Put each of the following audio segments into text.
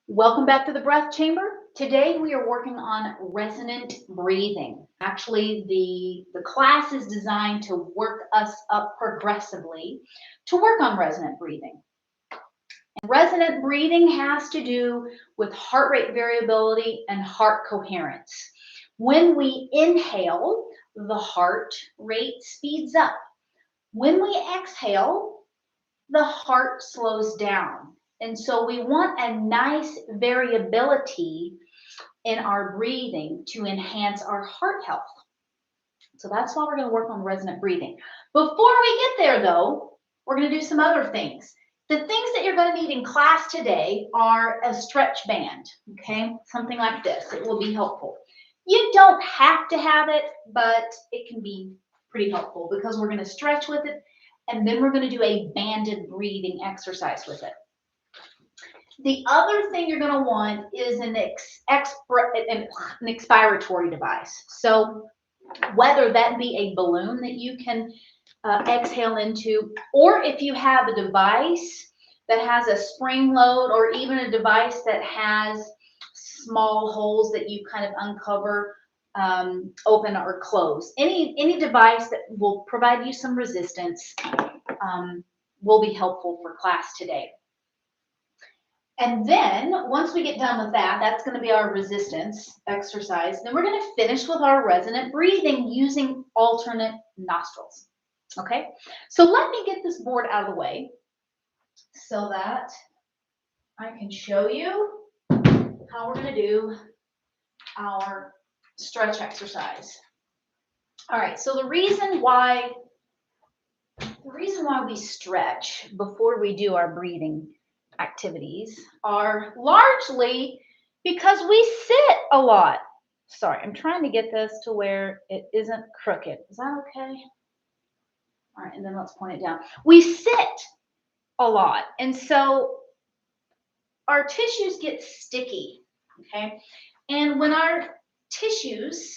Welcome back to the breath chamber. Today we are working on resonant breathing. Actually, the class is designed to work us up progressively to work on resonant breathing. And resonant breathing has to do with heart rate variability and heart coherence. When we inhale, the heart rate speeds up. When we exhale, the heart slows down. And so we want a nice variability in our breathing to enhance our heart health. So that's why we're going to work on resonant breathing. Before we get there, though, we're going to do some other things. The things that you're going to need in class today are a stretch band, okay? Something like this. It will be helpful. You don't have to have it, but it can be pretty helpful because we're going to stretch with it, and then we're going to do a banded breathing exercise with it. The other thing you're going to want is an expiratory device. So whether that be a balloon that you can exhale into, or if you have a device that has a spring load, or even a device that has small holes that you kind of uncover, open or close. Any device that will provide you some resistance will be helpful for class today. And then once we get done with that, that's going to be our resistance exercise. Then we're going to finish with our resonant breathing using alternate nostrils. Okay, so let me get this board out of the way so that I can show you how we're going to do our stretch exercise. All right, so the reason why we stretch before we do our breathing activities are largely because we sit a lot. Sorry, I'm trying to get this to where it isn't crooked. Is that okay? All right, and then let's point it down. We sit a lot, and so our tissues get sticky, okay? And when our tissues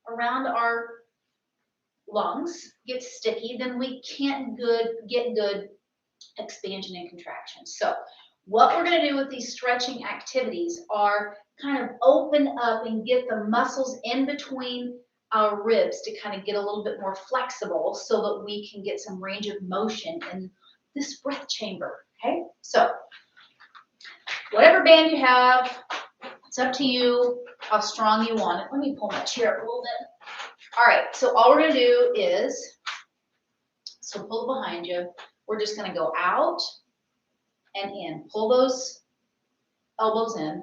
around our lungs get sticky, then we can't get good expansion and contraction. So what we're going to do with these stretching activities are kind of open up and get the muscles in between our ribs to kind of get a little bit more flexible so that we can get some range of motion in this breath chamber. Okay, so whatever band you have, it's up to you how strong you want it. Let me pull my chair up a little bit. All right, so all we're going to do is, so pull it behind you. We're just going to go out and in. Pull those elbows in.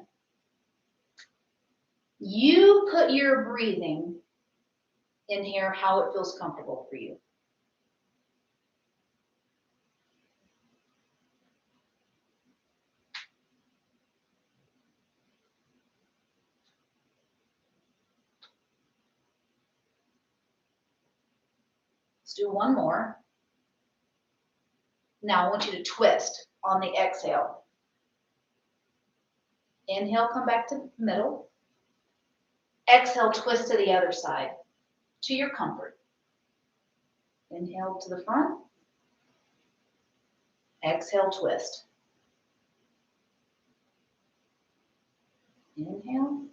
You put your breathing in here how it feels comfortable for you. Let's do one more. Now I want you to twist on the exhale. Inhale, come back to the middle. Exhale, twist to the other side to your comfort. Inhale to the front. Exhale, twist. Inhale.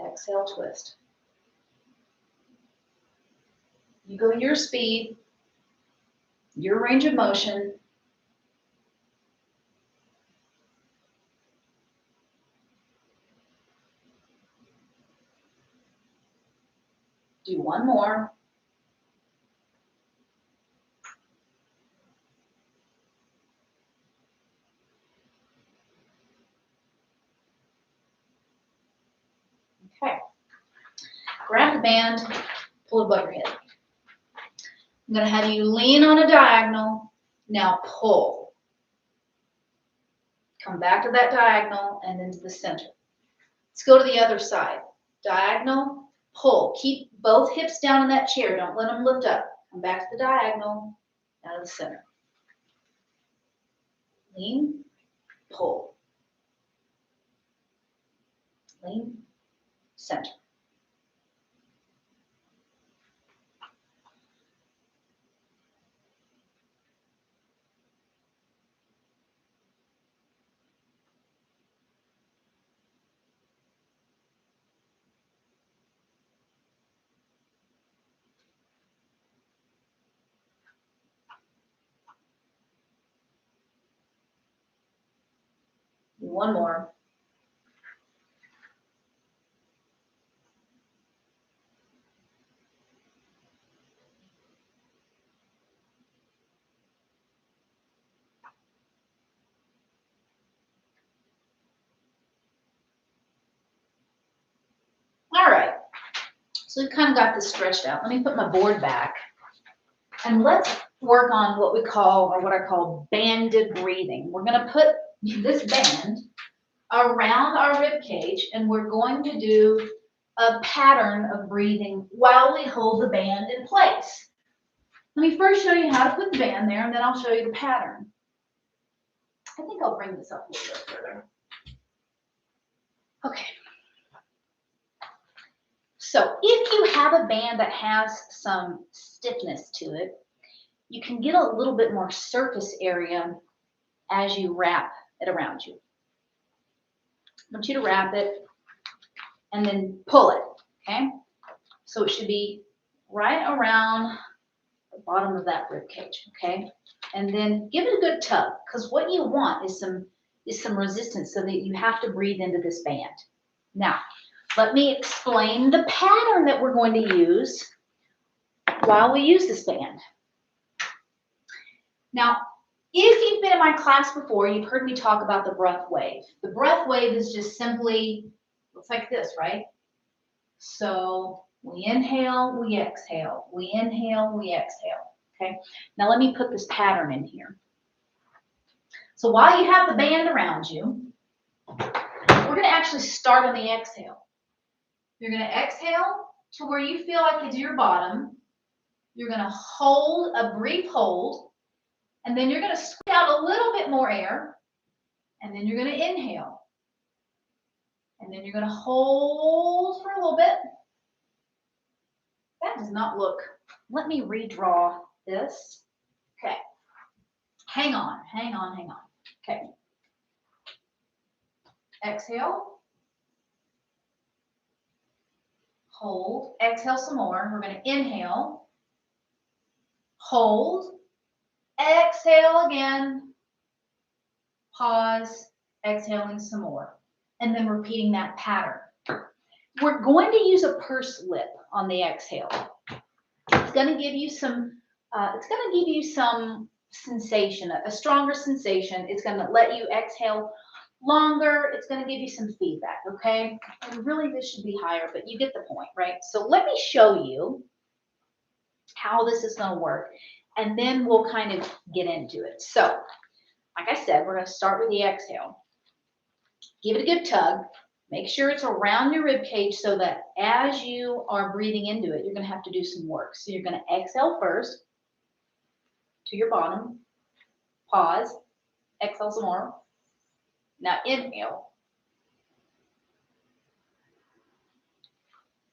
Exhale, twist. You go your speed, your range of motion. Do one more. Okay. Grab the band, pull it above your head. I'm going to have you lean on a diagonal. Now pull. Come back to that diagonal and then to the center. Let's go to the other side. Diagonal, pull. Keep both hips down in that chair. Don't let them lift up. Come back to the diagonal, down to the center. Lean, pull. Lean, center. One more. All right. So we've kind of got this stretched out. Let me put my board back. And let's work on what we call, or what I call, banded breathing. We're going to put this band around our rib cage, and we're going to do a pattern of breathing while we hold the band in place. Let me first show you how to put the band there, and then I'll show you the pattern. I think I'll bring this up a little bit further. Okay. So if you have a band that has some stiffness to it, you can get a little bit more surface area as you wrap it around you. I want you to wrap it and then pull it, okay? So it should be right around the bottom of that rib cage, okay? And then give it a good tug, because what you want is some resistance so that you have to breathe into this band. Now, let me explain the pattern that we're going to use while we use this band. Now, if you've been in my class before, you've heard me talk about the breath wave. The breath wave is just simply, looks like this, right? So we inhale, we exhale. We inhale, we exhale, okay? Now let me put this pattern in here. So while you have the band around you, we're going to actually start on the exhale. You're going to exhale to where you feel like it's your bottom. You're going to hold a brief hold. And then you're going to squeeze out a little bit more air, and then you're going to inhale. And then you're going to hold for a little bit. That does not look, let me redraw this. Okay. Hang on. Okay. Exhale. Hold. Exhale some more. We're going to inhale. Hold. Exhale again, pause, exhaling some more, and then repeating that pattern. We're going to use a pursed lip on the exhale. It's going to give you some, sensation, a stronger sensation. It's going to let you exhale longer. It's going to give you some feedback, okay? And really, this should be higher, but you get the point, right? So let me show you how this is going to work. And then we'll kind of get into it. So, like I said, we're going to start with the exhale. Give it a good tug. Make sure it's around your rib cage so that as you are breathing into it, you're going to have to do some work. So you're going to exhale first to your bottom. Pause. Exhale some more. Now inhale.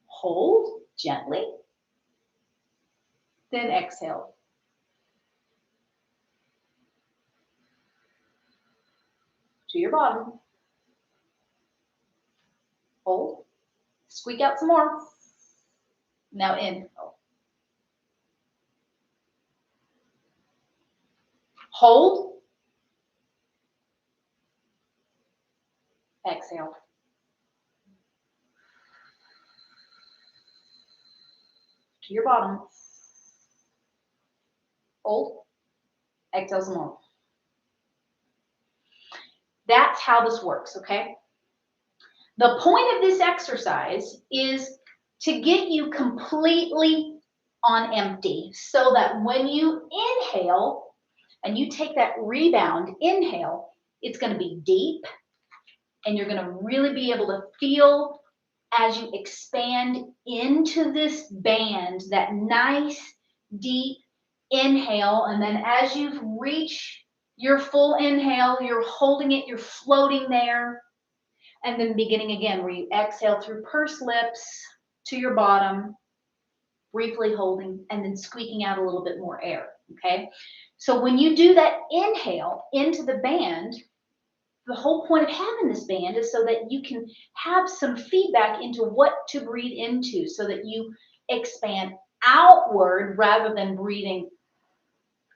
Hold gently. Then exhale. To your bottom. Hold. Squeak out some more. Now inhale. Hold. Exhale. To your bottom. Hold. Exhale some more. That's how this works, okay? The point of this exercise is to get you completely on empty so that when you inhale and you take that rebound inhale, it's going to be deep and you're going to really be able to feel as you expand into this band, that nice deep inhale. And then as you've reached your full inhale, you're holding it, you're floating there. And then beginning again, where you exhale through pursed lips to your bottom, briefly holding, and then squeaking out a little bit more air, okay? So when you do that inhale into the band, the whole point of having this band is so that you can have some feedback into what to breathe into so that you expand outward rather than breathing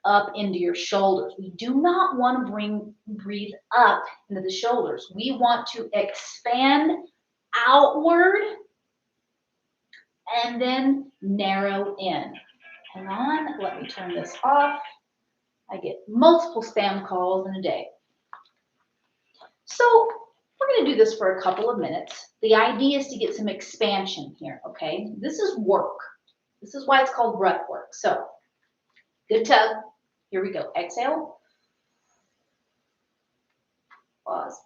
up into your shoulders. We do not want to breathe up into the shoulders. We want to expand outward and then narrow in. Hang on, let me turn this off. I get multiple spam calls in a day. So we're going to do this for a couple of minutes. The idea is to get some expansion here, okay? This is work. This is why it's called breath work. So good tug. Here we go. Exhale. Pause.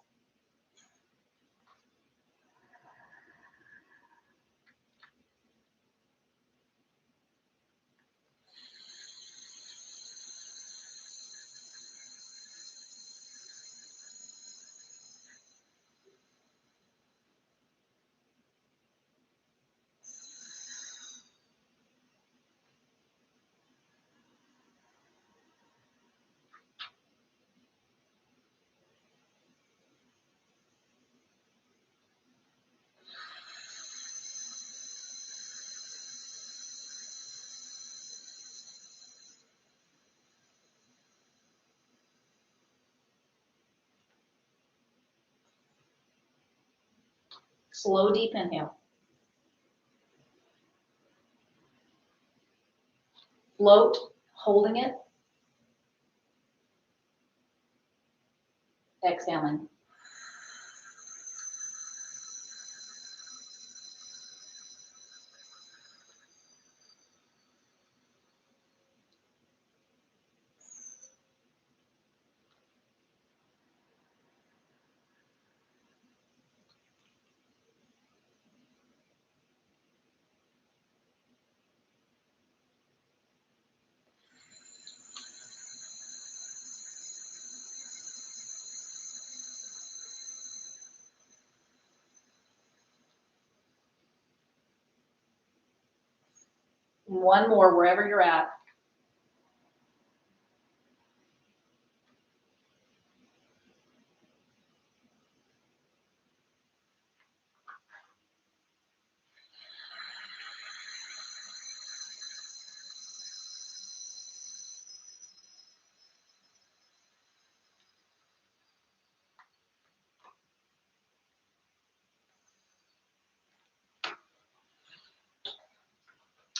Slow, deep inhale. Float, holding it. Exhaling. One more, wherever you're at.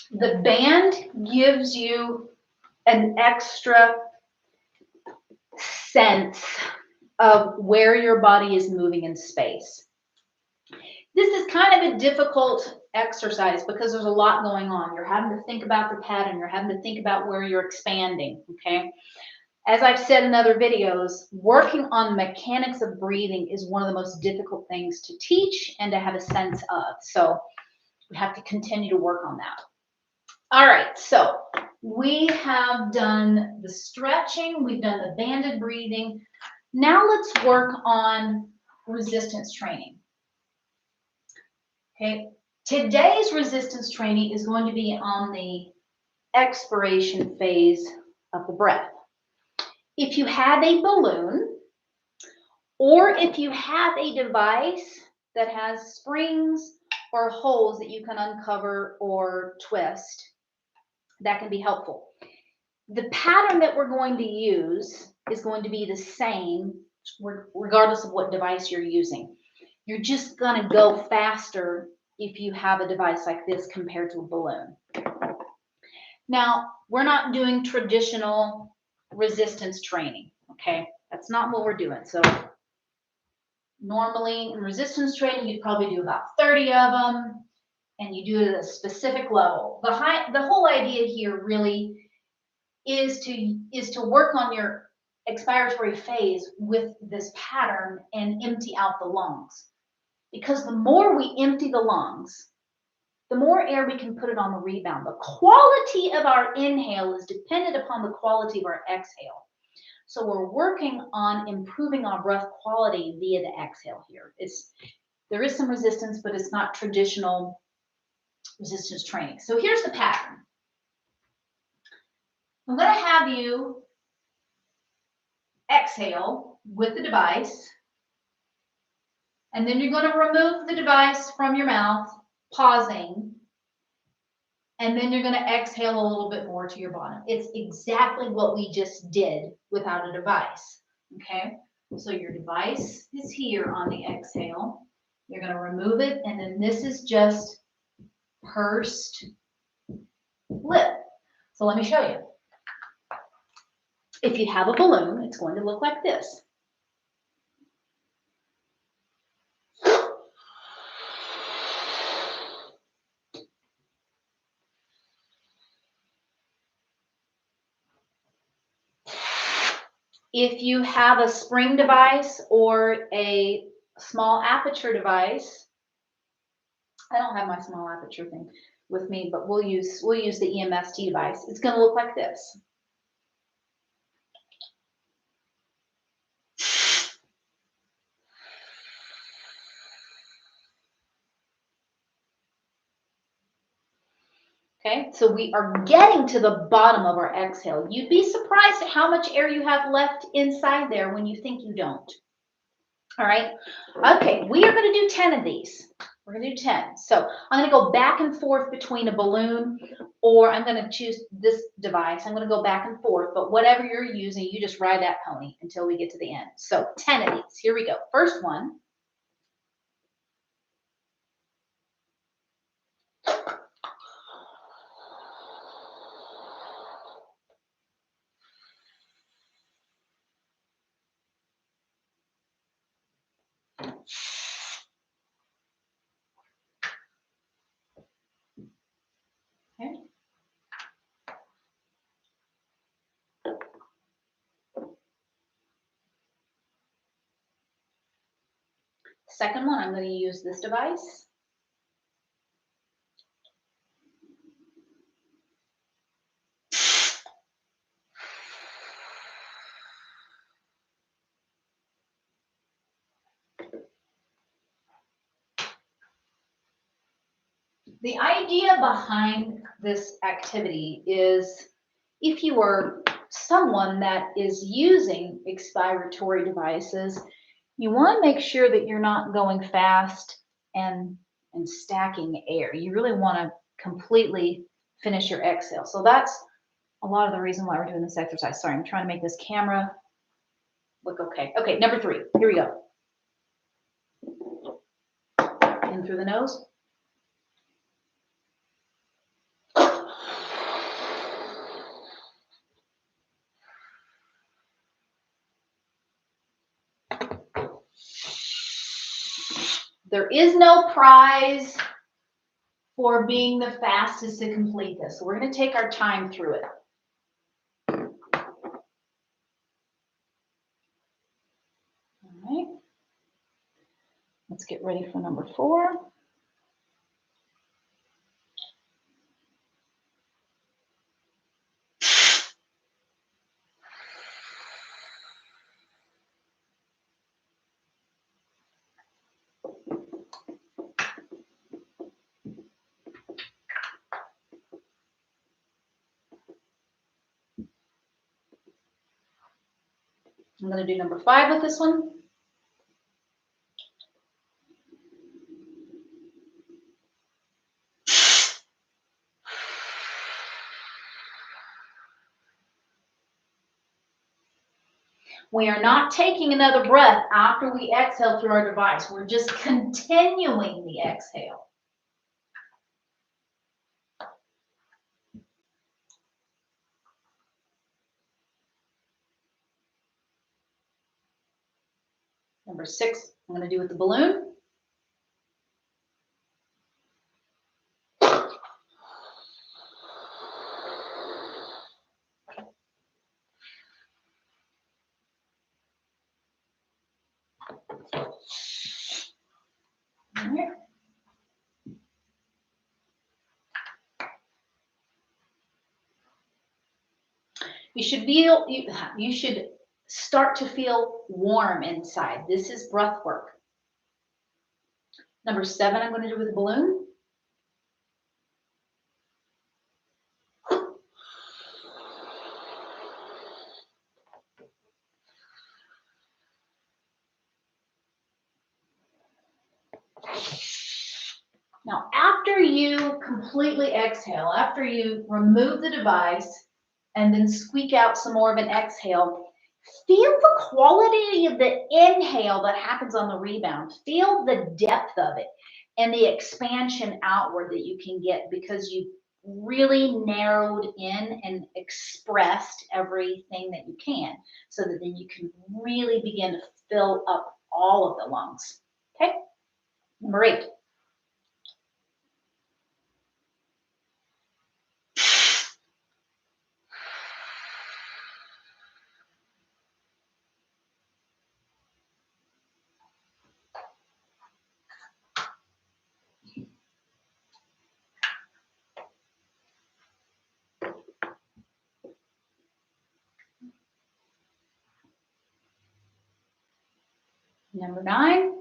The band gives you an extra sense of where your body is moving in space. This is kind of a difficult exercise because there's a lot going on. You're having to think about the pattern. You're having to think about where you're expanding, okay? As I've said in other videos, working on mechanics of breathing is one of the most difficult things to teach and to have a sense of. So we have to continue to work on that. All right, so we have done the stretching, we've done the banded breathing. Now let's work on resistance training. Okay, today's resistance training is going to be on the expiration phase of the breath. If you have a balloon, or if you have a device that has springs or holes that you can uncover or twist, that can be helpful. The pattern that we're going to use is going to be the same regardless of what device you're using. You're just going to go faster if you have a device like this compared to a balloon. Now, we're not doing traditional resistance training, okay? That's not what we're doing. So normally in resistance training, you'd probably do about 30 of them, and you do it at a specific level. The whole idea here really is to work on your expiratory phase with this pattern and empty out the lungs. Because the more we empty the lungs, the more air we can put it on the rebound. The quality of our inhale is dependent upon the quality of our exhale. So we're working on improving our breath quality via the exhale here. There is some resistance, but it's not traditional resistance training. So here's the pattern. I'm going to have you exhale with the device, and then you're going to remove the device from your mouth, pausing, And then you're going to exhale a little bit more to your bottom. It's exactly what we just did without a device. Okay, so your device is here on the exhale. You're going to remove it, and then this is just pursed lip. So let me show you. If you have a balloon, it's going to look like this. If you have a spring device or a small aperture device, I don't have my small aperture thing with me, but we'll use the EMST device. It's going to look like this. Okay, so we are getting to the bottom of our exhale. You'd be surprised at how much air you have left inside there when you think you don't. All right, okay, we are going to do 10 of these. We're going to do 10. So I'm going to go back and forth between a balloon, or I'm going to choose this device. I'm going to go back and forth, but whatever you're using, you just ride that pony until we get to the end. So 10 of these. Here we go. First one. Okay. Second one, I'm going to use this device. The idea behind this activity is if you are someone that is using expiratory devices, you want to make sure that you're not going fast and stacking air. You really want to completely finish your exhale. So that's a lot of the reason why we're doing this exercise. Sorry, I'm trying to make this camera look okay. Okay, number 3. Here we go. In through the nose. There is no prize for being the fastest to complete this. So we're going to take our time through it. All right. Let's get ready for number 4. I'm going to do number 5 with this one. We are not taking another breath after we exhale through our device. We're just continuing the exhale. Number 6, I'm going to do with the balloon. All right. You should start to feel warm inside. This is breath work. Number 7, I'm going to do with the balloon. Now, after you completely exhale, after you remove the device and then squeak out some more of an exhale, feel the quality of the inhale that happens on the rebound. Feel the depth of it and the expansion outward that you can get because you really narrowed in and expressed everything that you can so that then you can really begin to fill up all of the lungs. Okay? Number 8. Number 9.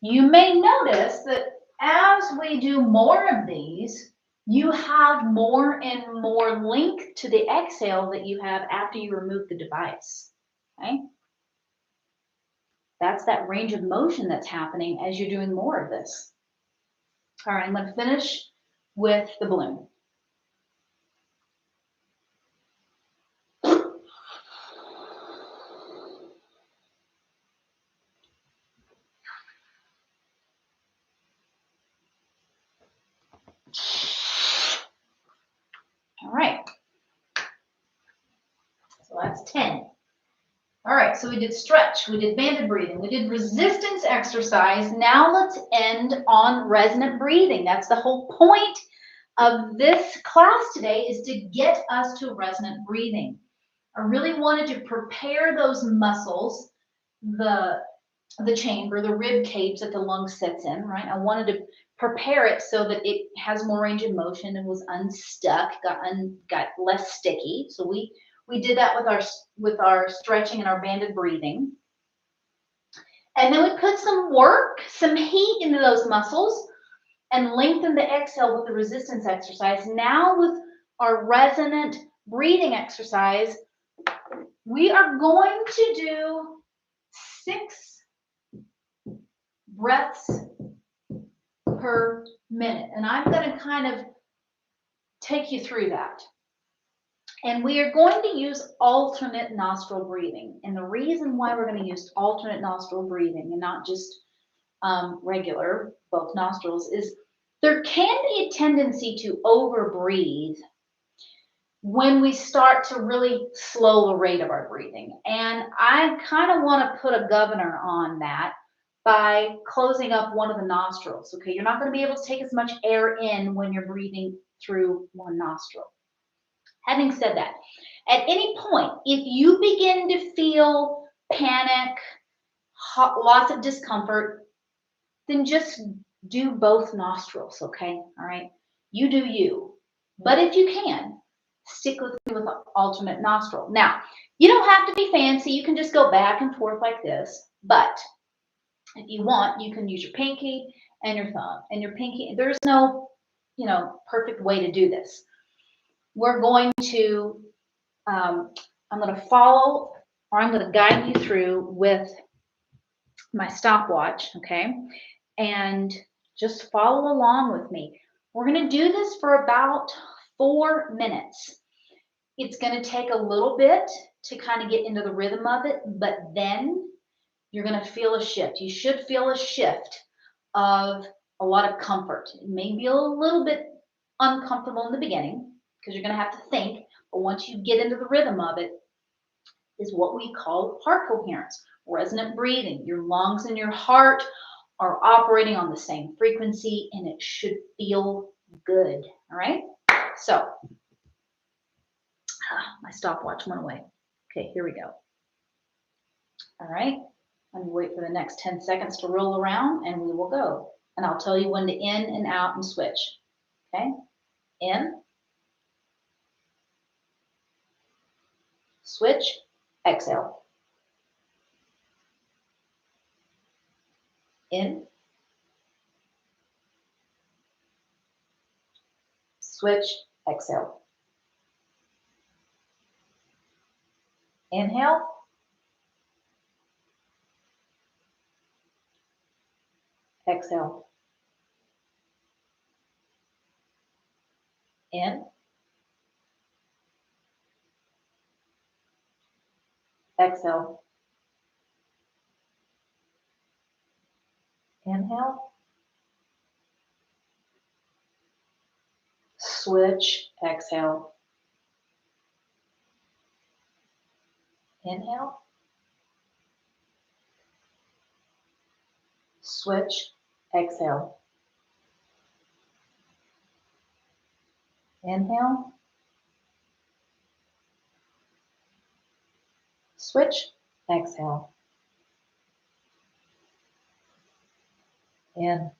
You may notice that as we do more of these, you have more and more link to the exhale that you have after you remove the device. Okay? That's that range of motion that's happening as you're doing more of this. All right, I'm going to finish with the balloon. All right. So that's 10. All right, so we did stretch, we did banded breathing, we did resistance exercise. Now let's end on resonant breathing. That's the whole point of this class today, is to get us to resonant breathing. I really wanted to prepare those muscles, the chamber, the rib cage that the lung sits in, right? I wanted to prepare it so that it has more range of motion and was unstuck, got less sticky. So we did that with our stretching and our banded breathing. And then we put some work, some heat into those muscles and lengthen the exhale with the resistance exercise. Now with our resonant breathing exercise, we are going to do 6 breaths per minute. And I'm going to kind of take you through that. And we are going to use alternate nostril breathing. And the reason why we're going to use alternate nostril breathing and not just regular, both nostrils, is there can be a tendency to overbreathe when we start to really slow the rate of our breathing. And I kind of want to put a governor on that by closing up one of the nostrils. Okay, you're not going to be able to take as much air in when you're breathing through one nostril. Having said that, at any point, if you begin to feel panic, lots of discomfort, then just do both nostrils, okay? All right, you do you. But if you can, stick with alternate nostril. Now, you don't have to be fancy. You can just go back and forth like this. But if you want, you can use your pinky and your thumb. And your pinky, there's no, perfect way to do this. We're going to, I'm going to follow, or I'm going to guide you through with my stopwatch, okay? And just follow along with me. We're going to do this for about 4 minutes. It's going to take a little bit to kind of get into the rhythm of it, but then you're going to feel a shift. You should feel a shift of a lot of comfort. It may be a little bit uncomfortable in the beginning because you're going to have to think, but once you get into the rhythm of it, is what we call heart coherence, resonant breathing. Your lungs and your heart are operating on the same frequency, and it should feel good. All right. So my stopwatch went away. Okay, here we go. All right. Let me wait for the next 10 seconds to roll around, and we will go. And I'll tell you when to in and out and switch. Okay. In. Switch. Exhale. In. Switch, exhale. Inhale. Exhale. In. Exhale. Inhale. Switch, exhale. Inhale. Switch, exhale. Inhale. Switch, exhale. In,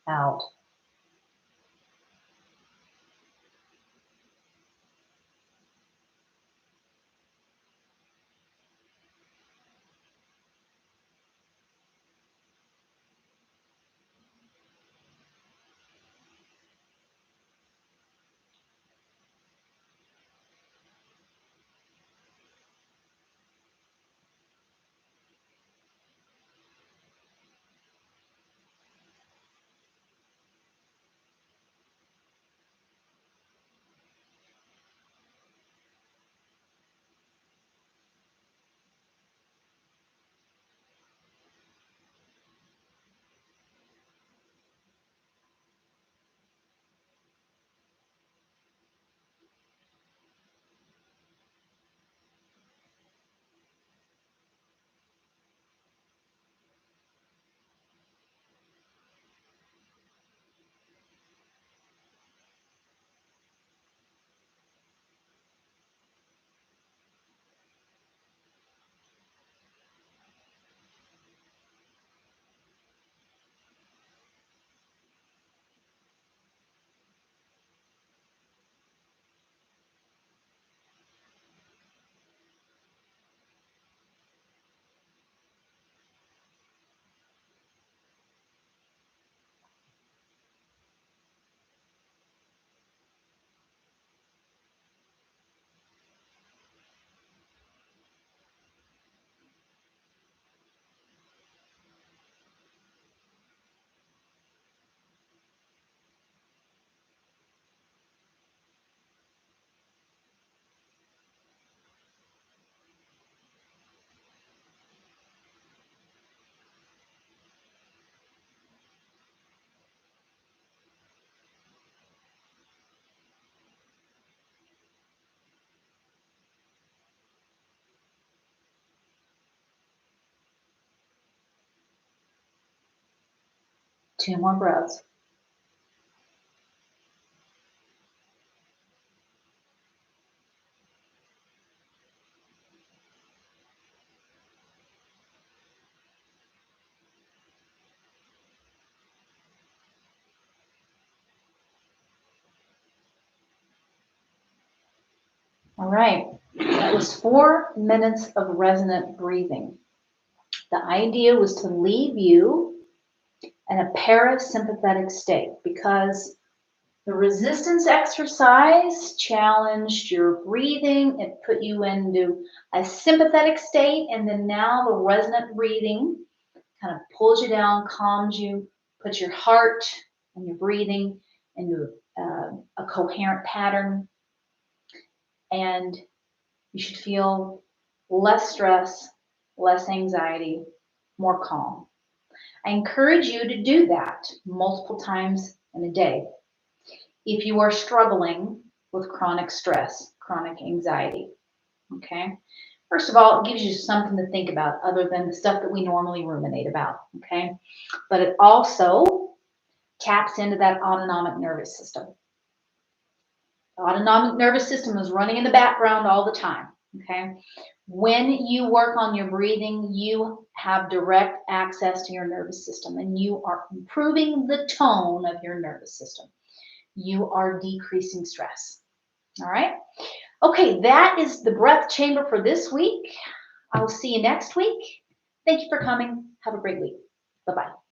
out. Two more breaths. All right, that was 4 minutes of resonant breathing. The idea was to leave you in a parasympathetic state because the resistance exercise challenged your breathing. It put you into a sympathetic state, and then now the resonant breathing kind of pulls you down, calms you, puts your heart and your breathing into a coherent pattern, and you should feel less stress, less anxiety, more calm. I encourage you to do that multiple times in a day if you are struggling with chronic stress, chronic anxiety. Okay. First of all, it gives you something to think about other than the stuff that we normally ruminate about. Okay. But it also taps into that autonomic nervous system. The autonomic nervous system is running in the background all the time. Okay. When you work on your breathing, you have direct access to your nervous system and you are improving the tone of your nervous system. You are decreasing stress. All right. Okay, that is the breath chamber for this week. I'll see you next week. Thank you for coming. Have a great week. Bye-bye.